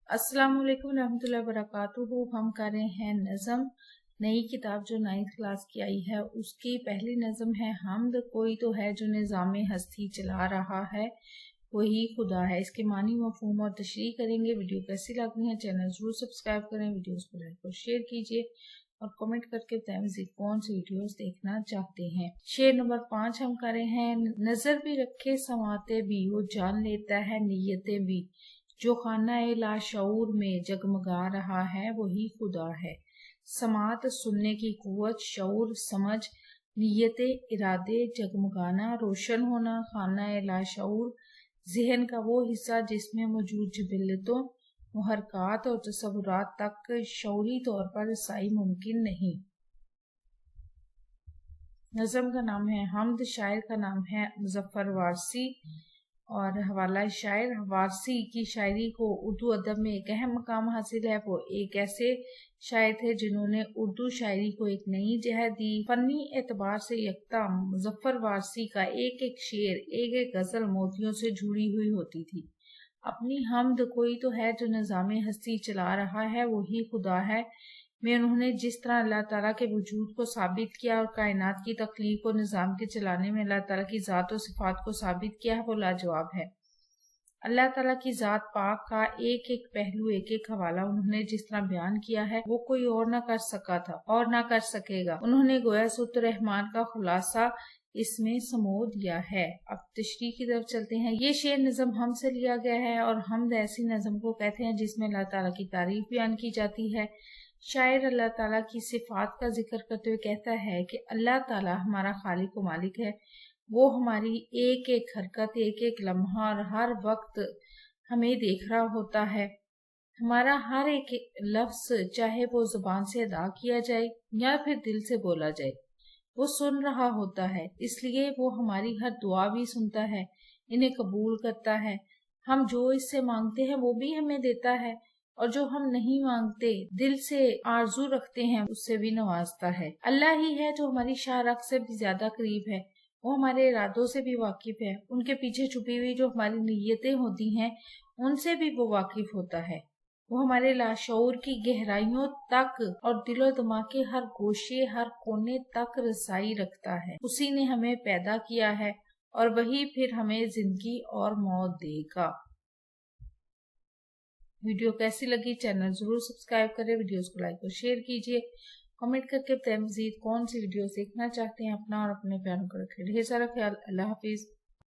अस्सलाम वालेकुम रहमतुल्लाहि वबरकातुहू। हम कर रहे हैं नज़म, नई किताब जो 9th क्लास की आई है उसकी पहली नज़म है हमद। कोई तो है जो निज़ामे हस्ती चला रहा है, वही खुदा है। इसके मानी मफहूम और तशरीह करेंगे। वीडियो कैसी लग रही है चैनल जरूर सब्सक्राइब करें, वीडियोस को लाइक और शेयर कीजिए और कमेंट करके बताएं मज़ीद कौन सी वीडियोस देखना चाहते हैं। शेर नंबर 5 हम कर रहे हैं। नजर भी रखे समाते भी, वो जान लेता है नीयतें भी, जो खाना लाशऊर में जगमगा रहा है वही खुदा है। समात सुनने की कुव्वत, शऊर समझ, नीयते इरादे, जगमगाना रोशन होना, खाना लाशऊर ज़हन का वो हिस्सा जिसमें मौजूद जिबिल्लतों, मुहरकात और तसव्वुरात तक शऊरी तौर पर रसाई मुमकिन नहीं। नज़म का नाम है हमद, शायर का नाम है मुज़फ़्फ़र वारसी और हवाला शायर। वारसी की शायरी को उर्दू अदब में एक अहम मकाम हासिल है। वो एक ऐसे शायर थे जिन्होंने उर्दू शायरी को एक नई जहत दी। फनी एतबार से यकता मुज़फ़्फ़र वारसी का एक एक शेर, एक एक गजल मोतियों से जुड़ी हुई होती थी। अपनी हमद, कोई तो है जो निज़ामे हस्ती चला रहा है वही खुदा है, में उन्होंने जिस तरह अल्लाह ताला के वजूद को साबित किया और कायनात की तख्लीक और निज़ाम के चलाने में अल्लाह ताला की ज़ात और सिफात को साबित किया है, वो लाजवाब है। अल्लाह ताला की ज़ात पाक का एक एक पहलू, एक एक हवाला उन्होंने जिस तरह बयान किया है वो कोई और ना कर सका था और ना कर सकेगा। उन्होंने गोया सुत रहमान का खुलासा इसमें समो दिया है। अब तशरीह की तरफ चलते हैं। ये शेर नज़म हम से लिया गया है और हमद ऐसी नज़म को कहते हैं जिसमें अल्लाह ताला की तारीफ बयान की जाती है। शायर अल्लाह ताला की सिफात का जिक्र करते हुए कहता है कि अल्लाह ताला हमारा खालिक व मालिक है। वो हमारी एक एक हरकत, एक एक लम्हा और हर वक्त हमें देख रहा होता है। हमारा हर एक लफ्ज, चाहे वो जुबान से अदा किया जाए या फिर दिल से बोला जाए, वो सुन रहा होता है। इसलिए वो हमारी हर दुआ भी सुनता है, इन्हें कबूल करता है। हम जो इससे मांगते हैं वो भी हमें देता है और जो हम नहीं मांगते, दिल से आरजू रखते हैं, उससे भी नवाजता है। अल्लाह ही है जो हमारी शाहरग से भी ज्यादा करीब है। वो हमारे इरादों से भी वाकिफ है। उनके पीछे छुपी हुई जो हमारी नीयतें होती हैं उनसे भी वो वाकिफ होता है। वो हमारे लाशऊर की गहराइयों तक और दिलो दिमाग के हर गोशे, हर कोने तक रसाई रखता है। उसी ने हमें पैदा किया है और वही फिर हमें जिंदगी और मौत देगा। वीडियो कैसी लगी चैनल जरूर सब्सक्राइब करें, वीडियोस को लाइक और शेयर कीजिए, कमेंट करके बताएं मजीद कौन सी वीडियोस देखना चाहते हैं। अपना और अपने प्यारों का रखें ढेर सारा ख्याल। अल्लाह हाफिज।